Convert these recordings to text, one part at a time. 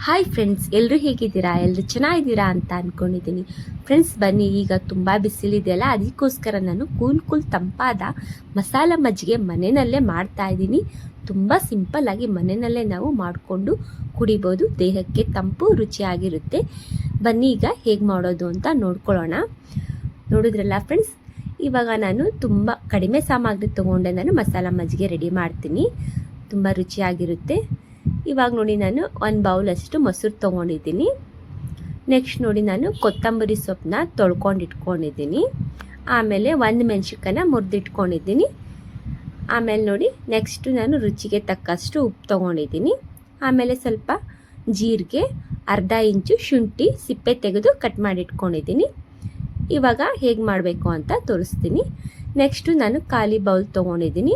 Hi friends, ಎಲ್ಲರೂ ಹೇಗಿದ್ದೀರಾ? ಎಲ್ಲರೂ ಚೆನ್ನಾಗಿದ್ದೀರಾ ಅಂತ ಅಂದ್ಕೊಂಡಿದ್ದೀನಿ. ಫ್ರೆಂಡ್ಸ್, ಬನ್ನಿ, ಈಗ ತುಂಬ ಬಿಸಿಲಿದೆಯಲ್ಲ, ಅದಕ್ಕೋಸ್ಕರ ನಾನು ಕೂಲ್ ತಂಪಾದ ಮಸಾಲ ಮಜ್ಜಿಗೆ ಮನೆಯಲ್ಲೇ ಮಾಡ್ತಾ ಇದ್ದೀನಿ. ತುಂಬ ಸಿಂಪಲ್ಲಾಗಿ ಮನೆಯಲ್ಲೇ ನಾವು ಮಾಡಿಕೊಂಡು ಕುಡಿಬೋದು. ದೇಹಕ್ಕೆ ತಂಪು, ರುಚಿಯಾಗಿರುತ್ತೆ. ಬನ್ನಿ ಈಗ ಹೇಗೆ ಮಾಡೋದು ಅಂತ ನೋಡ್ಕೊಳ್ಳೋಣ. ನೋಡಿದ್ರಲ್ಲ ಫ್ರೆಂಡ್ಸ್, ಇವಾಗ ನಾನು ತುಂಬ ಕಡಿಮೆ ಸಾಮಗ್ರಿ ತೊಗೊಂಡೆ ನಾನು ಮಸಾಲ ಮಜ್ಜಿಗೆ ರೆಡಿ ಮಾಡ್ತೀನಿ. ತುಂಬ ರುಚಿಯಾಗಿರುತ್ತೆ. ಇವಾಗ ನೋಡಿ, ನಾನು 1 ಬೌಲ್ ಅಷ್ಟು ಮೊಸರು ತೊಗೊಂಡಿದ್ದೀನಿ. ನೆಕ್ಸ್ಟ್ ನೋಡಿ, ನಾನು ಕೊತ್ತಂಬರಿ ಸೊಪ್ಪನ್ನ ತೊಳ್ಕೊಂಡು ಇಟ್ಕೊಂಡಿದ್ದೀನಿ. ಆಮೇಲೆ 1 ಮೆಣಸಿನ್ಕಾಯಿನ ಮುರಿದಿಟ್ಕೊಂಡಿದ್ದೀನಿ. ಆಮೇಲೆ ನೋಡಿ, ನೆಕ್ಸ್ಟು ನಾನು ರುಚಿಗೆ ತಕ್ಕಷ್ಟು ಉಪ್ಪು ತೊಗೊಂಡಿದ್ದೀನಿ. ಆಮೇಲೆ ಸ್ವಲ್ಪ ಜೀರಿಗೆ, ಅರ್ಧ ಇಂಚು ಶುಂಠಿ ಸಿಪ್ಪೆ ತೆಗೆದು ಕಟ್ ಮಾಡಿ ಇಟ್ಕೊಂಡಿದ್ದೀನಿ. ಇವಾಗ ಹೇಗೆ ಮಾಡಬೇಕು ಅಂತ ತೋರಿಸ್ತೀನಿ. ನೆಕ್ಸ್ಟು ನಾನು ಖಾಲಿ ಬೌಲ್ ತೊಗೊಂಡಿದ್ದೀನಿ.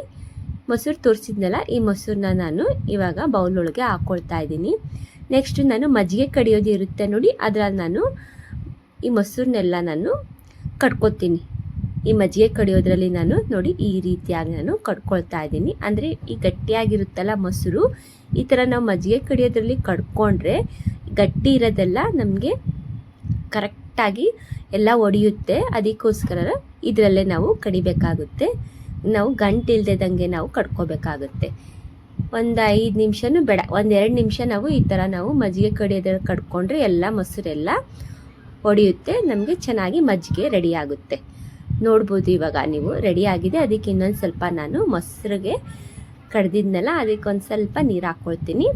ಮೊಸರು ತೋರಿಸಿದ್ನಲ್ಲ, ಈ ಮೊಸರನ್ನ ನಾನು ಇವಾಗ ಬೌಲೊಳಗೆ ಹಾಕ್ಕೊಳ್ತಾ ಇದ್ದೀನಿ. ನೆಕ್ಸ್ಟ್ ನಾನು ಮಜ್ಜಿಗೆ ಕಡಿಯೋದು ಇರುತ್ತೆ ನೋಡಿ, ಅದರಲ್ಲಿ ನಾನು ಈ ಮೊಸರನ್ನೆಲ್ಲ ನಾನು ಕಡ್ಕೊತೀನಿ. ಈ ಮಜ್ಜಿಗೆ ಕಡಿಯೋದ್ರಲ್ಲಿ ನಾನು ನೋಡಿ ಈ ರೀತಿಯಾಗಿ ನಾನು ಕಡ್ಕೊಳ್ತಾ ಇದ್ದೀನಿ. ಅಂದರೆ ಈ ಗಟ್ಟಿಯಾಗಿರುತ್ತಲ್ಲ ಮೊಸರು, ಈ ಥರ ನಾವು ಮಜ್ಜಿಗೆ ಕಡಿಯೋದ್ರಲ್ಲಿ ಕಡ್ಕೊಂಡ್ರೆ ಗಟ್ಟಿ ಇರೋದೆಲ್ಲ ನಮಗೆ ಕರೆಕ್ಟಾಗಿ ಎಲ್ಲ ಒಡೆಯುತ್ತೆ. ಅದಕ್ಕೋಸ್ಕರ ಇದರಲ್ಲೇ ನಾವು ಕಡಿಬೇಕಾಗುತ್ತೆ. ನಾವು ಗಂಟು ಇಲ್ದೇದಂಗೆ ನಾವು ಕಡ್ಕೋಬೇಕಾಗುತ್ತೆ. ಒಂದು 5 ನಿಮಿಷನೂ ಬೇಡ, 1-2 ನಿಮಿಷ ನಾವು ಈ ಥರ ನಾವು ಮಜ್ಜಿಗೆ ಕಡಿಯೋದ್ರಲ್ಲಿ ಕಡ್ಕೊಂಡ್ರೆ ಎಲ್ಲ ಮೊಸರೆಲ್ಲ ಒಡೆಯುತ್ತೆ. ನಮಗೆ ಚೆನ್ನಾಗಿ ಮಜ್ಜಿಗೆ ರೆಡಿ ಆಗುತ್ತೆ. ನೋಡ್ಬೋದು ಇವಾಗ ನೀವು ರೆಡಿ ಆಗಿದೆ. ಅದಕ್ಕೆ ಇನ್ನೊಂದು ಸ್ವಲ್ಪ ನಾನು ಮೊಸರಿಗೆ ಕಡ್ದಿದ್ನಲ್ಲ, ಅದಕ್ಕೊಂದು ಸ್ವಲ್ಪ ನೀರು ಹಾಕ್ಕೊಳ್ತೀನಿ.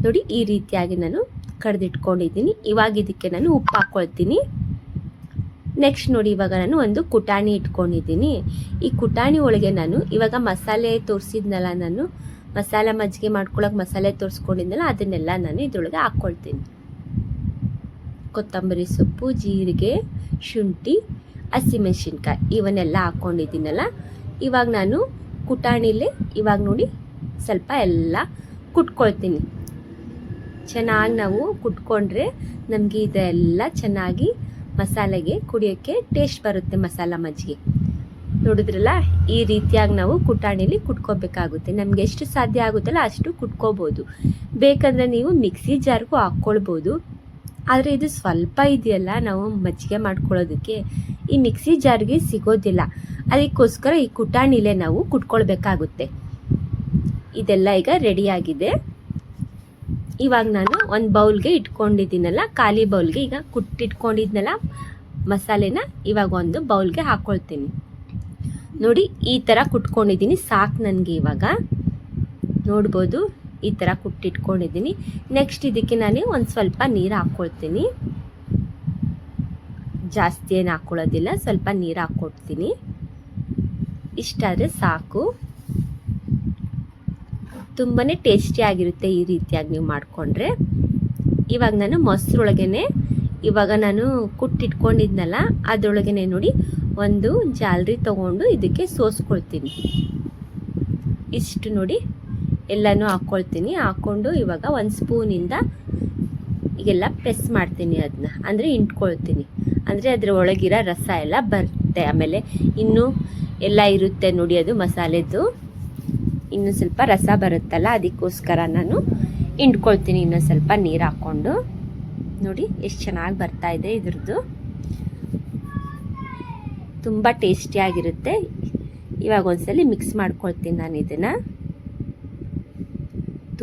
ನೋಡಿ ಈ ರೀತಿಯಾಗಿ ನಾನು ಕಡ್ದಿಟ್ಕೊಂಡಿದ್ದೀನಿ. ಇವಾಗ ಇದಕ್ಕೆ ನಾನು ಉಪ್ಪು ಹಾಕ್ಕೊಳ್ತೀನಿ. ನೆಕ್ಸ್ಟ್ ನೋಡಿ, ಇವಾಗ ನಾನು ಒಂದು ಕುಟಾಣಿ ಇಟ್ಕೊಂಡಿದ್ದೀನಿ. ಈ ಕುಟಾಣಿ ಒಳಗೆ ನಾನು ಇವಾಗ ಮಸಾಲೆ ತೋರಿಸಿದ್ನಲ್ಲ, ನಾನು ಮಸಾಲ ಮಜ್ಜಿಗೆ ಮಾಡ್ಕೊಳಕ್ಕೆ ಮಸಾಲೆ ತೋರಿಸ್ಕೊಂಡಿದ್ನಲ್ಲ, ಅದನ್ನೆಲ್ಲ ನಾನು ಇದ್ರೊಳಗೆ ಹಾಕ್ಕೊಳ್ತೀನಿ. ಕೊತ್ತಂಬರಿ ಸೊಪ್ಪು, ಜೀರಿಗೆ, ಶುಂಠಿ, ಹಸಿಮೆಣಸಿನ್ಕಾಯಿ ಇವನ್ನೆಲ್ಲ ಹಾಕ್ಕೊಂಡಿದ್ದೀನಲ್ಲ. ಇವಾಗ ನಾನು ಕುಟಾಣಿಲೇ ಇವಾಗ ನೋಡಿ ಸ್ವಲ್ಪ ಎಲ್ಲ ಕುಟ್ಕೊಳ್ತೀನಿ. ಚೆನ್ನಾಗಿ ನಾವು ಕುಟ್ಕೊಂಡ್ರೆ ನಮಗೆ ಇದೆಲ್ಲ ಚೆನ್ನಾಗಿ ಮಸಾಲೆಗೆ ಕುಡಿಯೋಕ್ಕೆ ಟೇಸ್ಟ್ ಬರುತ್ತೆ. ಮಸಾಲ ಮಜ್ಜಿಗೆ ನೋಡಿದ್ರಲ್ಲ, ಈ ರೀತಿಯಾಗಿ ನಾವು ಕುಟಾಣಿಲಿ ಕುಟ್ಕೋಬೇಕಾಗುತ್ತೆ. ನಮಗೆ ಎಷ್ಟು ಸಾಧ್ಯ ಆಗುತ್ತಲ್ಲ ಅಷ್ಟು ಕುಟ್ಕೋಬೋದು. ಬೇಕಂದರೆ ನೀವು ಮಿಕ್ಸಿ ಜಾರ್ಗೂ ಹಾಕ್ಕೊಳ್ಬೋದು. ಆದರೆ ಇದು ಸ್ವಲ್ಪ ಇದೆಯಲ್ಲ, ನಾವು ಮಜ್ಜಿಗೆ ಮಾಡ್ಕೊಳ್ಳೋದಕ್ಕೆ ಈ ಮಿಕ್ಸಿ ಜಾರ್ಗೆ ಸಿಗೋದಿಲ್ಲ. ಅದಕ್ಕೋಸ್ಕರ ಈ ಕುಟಾಣಿಲೇ ನಾವು ಕುಟ್ಕೊಳ್ಬೇಕಾಗುತ್ತೆ. ಇದೆಲ್ಲ ಈಗ ರೆಡಿಯಾಗಿದೆ. ಇವಾಗ ನಾನು ಒಂದು ಬೌಲ್ಗೆ ಇಟ್ಕೊಂಡಿದ್ದೀನಲ್ಲ, ಖಾಲಿ ಬೌಲ್ಗೆ ಈಗ ಕುಟ್ಟಿಟ್ಕೊಂಡಿದ್ನಲ್ಲ ಮಸಾಲೆನ ಇವಾಗ ಒಂದು ಬೌಲ್ಗೆ ಹಾಕ್ಕೊಳ್ತೀನಿ. ನೋಡಿ ಈ ಥರ ಕುಟ್ಕೊಂಡಿದ್ದೀನಿ, ಸಾಕು ನನಗೆ. ಇವಾಗ ನೋಡ್ಬೋದು ಈ ಥರ ಕುಟ್ಟಿಟ್ಕೊಂಡಿದ್ದೀನಿ. ನೆಕ್ಸ್ಟ್ ಇದಕ್ಕೆ ನಾನು ಒಂದು ಸ್ವಲ್ಪ ನೀರು ಹಾಕ್ಕೊಳ್ತೀನಿ. ಜಾಸ್ತಿ ಏನು ಹಾಕ್ಕೊಳ್ಳೋದಿಲ್ಲ, ಸ್ವಲ್ಪ ನೀರು ಹಾಕ್ಕೊಡ್ತೀನಿ. ಇಷ್ಟಾದರೆ ಸಾಕು. ತುಂಬಾ ಟೇಸ್ಟಿಯಾಗಿರುತ್ತೆ ಈ ರೀತಿಯಾಗಿ ನೀವು ಮಾಡಿಕೊಂಡ್ರೆ. ಇವಾಗ ನಾನು ಮೊಸರೊಳಗೇ ಇವಾಗ ನಾನು ಕುಟ್ಟಿಟ್ಕೊಂಡಿದ್ನಲ್ಲ, ಅದರೊಳಗೇ ನೋಡಿ ಒಂದು ಜಾಲರಿ ತೊಗೊಂಡು ಇದಕ್ಕೆ ಸೋಸ್ಕೊಳ್ತೀನಿ. ಇಷ್ಟು ನೋಡಿ ಎಲ್ಲನೂ ಹಾಕ್ಕೊಳ್ತೀನಿ. ಹಾಕ್ಕೊಂಡು ಇವಾಗ ಒಂದು ಸ್ಪೂನಿಂದ ಈಗೆಲ್ಲ ಪ್ರೆಸ್ ಮಾಡ್ತೀನಿ. ಅದನ್ನ ಅಂದರೆ ಇಂಟ್ಕೊಳ್ತೀನಿ. ಅಂದರೆ ಅದರ ಒಳಗಿರೋ ರಸ ಎಲ್ಲ ಬರುತ್ತೆ. ಆಮೇಲೆ ಇನ್ನೂ ಎಲ್ಲ ಇರುತ್ತೆ ನೋಡಿ, ಅದು ಮಸಾಲೆದು ಇನ್ನೂ ಸ್ವಲ್ಪ ರಸ ಬರುತ್ತಲ್ಲ, ಅದಕ್ಕೋಸ್ಕರ ನಾನು ಇಂಡ್ಕೊಳ್ತೀನಿ. ಇನ್ನೊಂದು ಸ್ವಲ್ಪ ನೀರು ಹಾಕ್ಕೊಂಡು ನೋಡಿ ಎಷ್ಟು ಚೆನ್ನಾಗಿ ಬರ್ತಾ ಇದೆ. ಇದ್ರದ್ದು ತುಂಬ ಟೇಸ್ಟಿಯಾಗಿರುತ್ತೆ. ಇವಾಗ ಒಂದ್ಸಲಿ ಮಿಕ್ಸ್ ಮಾಡ್ಕೊಳ್ತೀನಿ ನಾನು ಇದನ್ನು.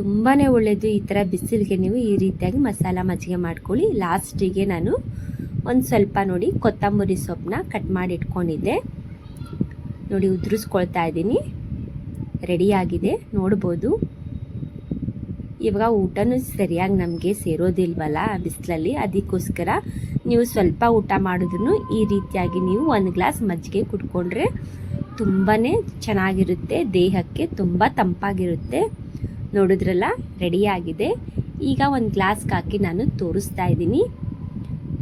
ತುಂಬಾ ಒಳ್ಳೆಯದು. ಈ ಥರ ಬಿಸಿಲಿಗೆ ನೀವು ಈ ರೀತಿಯಾಗಿ ಮಸಾಲ ಮಜ್ಜಿಗೆ ಮಾಡ್ಕೊಳ್ಳಿ. ಲಾಸ್ಟಿಗೆ ನಾನು ಒಂದು ಸ್ವಲ್ಪ ನೋಡಿ ಕೊತ್ತಂಬರಿ ಸೊಪ್ಪನ್ನ ಕಟ್ ಮಾಡಿ ಇಟ್ಕೊಂಡಿದ್ದೆ ನೋಡಿ, ಉದುರಿಸ್ಕೊಳ್ತಾ ಇದ್ದೀನಿ. ರೆಡಿಯಾಗಿದೆ ನೋಡ್ಬೋದು. ಇವಾಗ ಊಟನೂ ಸರಿಯಾಗಿ ನಮಗೆ ಸೇರೋದಿಲ್ವಲ್ಲ ಬಿಸಿಲಲ್ಲಿ, ಅದಕ್ಕೋಸ್ಕರ ನೀವು ಸ್ವಲ್ಪ ಊಟ ಮಾಡಿದ್ರೂ ಈ ರೀತಿಯಾಗಿ ನೀವು 1 ಗ್ಲಾಸ್ ಮಜ್ಜಿಗೆ ಕುಡ್ಕೊಂಡ್ರೆ ತುಂಬಾ ಚೆನ್ನಾಗಿರುತ್ತೆ. ದೇಹಕ್ಕೆ ತುಂಬ ತಂಪಾಗಿರುತ್ತೆ. ನೋಡಿದ್ರಲ್ಲ, ರೆಡಿಯಾಗಿದೆ. ಈಗ ಒಂದು ಗ್ಲಾಸ್ಗೆ ಹಾಕಿ ನಾನು ತೋರಿಸ್ತಾ ಇದ್ದೀನಿ.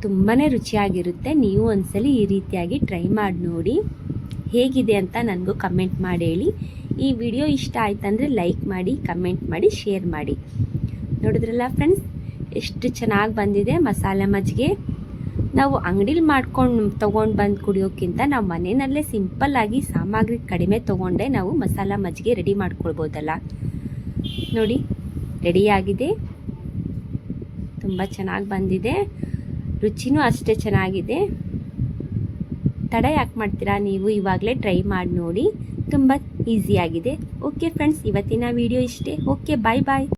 ತುಂಬಾ ರುಚಿಯಾಗಿರುತ್ತೆ. ನೀವು ಒಂದ್ಸಲಿ ಈ ರೀತಿಯಾಗಿ ಟ್ರೈ ಮಾಡಿ ನೋಡಿ, ಹೇಗಿದೆ ಅಂತ ನನಗೂ ಕಮೆಂಟ್ ಮಾಡಿ ಹೇಳಿ. ಈ ವಿಡಿಯೋ ಇಷ್ಟ ಆಯ್ತಂದರೆ ಲೈಕ್ ಮಾಡಿ, ಕಮೆಂಟ್ ಮಾಡಿ, ಶೇರ್ ಮಾಡಿ. ನೋಡಿದ್ರಲ್ಲ ಫ್ರೆಂಡ್ಸ್, ಎಷ್ಟು ಚೆನ್ನಾಗಿ ಬಂದಿದೆ ಮಸಾಲೆ ಮಜ್ಜಿಗೆ. ನಾವು ಅಂಗಡಿಲಿ ತೊಗೊಂಡು ಬಂದು ಕುಡಿಯೋಕ್ಕಿಂತ ನಾವು ಮನೆಯಲ್ಲೇ ಸಿಂಪಲ್ಲಾಗಿ ಸಾಮಗ್ರಿ ಕಡಿಮೆ ತೊಗೊಂಡೆ ನಾವು ಮಸಾಲ ಮಜ್ಜಿಗೆ ರೆಡಿ ಮಾಡ್ಕೊಳ್ಬೋದಲ್ಲ. ನೋಡಿ ರೆಡಿಯಾಗಿದೆ. ತುಂಬ ಚೆನ್ನಾಗಿ ಬಂದಿದೆ, ರುಚಿನೂ ಅಷ್ಟೇ ಚೆನ್ನಾಗಿದೆ. ತಡ ಯಾಕೆ ಮಾಡ್ತೀರಾ, ನೀವು ಇವಾಗಲೇ ಟ್ರೈ ಮಾಡಿ ನೋಡಿ, ತುಂಬ ಈಸಿಯಾಗಿದೆ. ಓಕೆ ಫ್ರೆಂಡ್ಸ್, ಇವತ್ತಿನ ವಿಡಿಯೋ ಇಷ್ಟೇ. ಓಕೆ, ಬಾಯ್ ಬಾಯ್.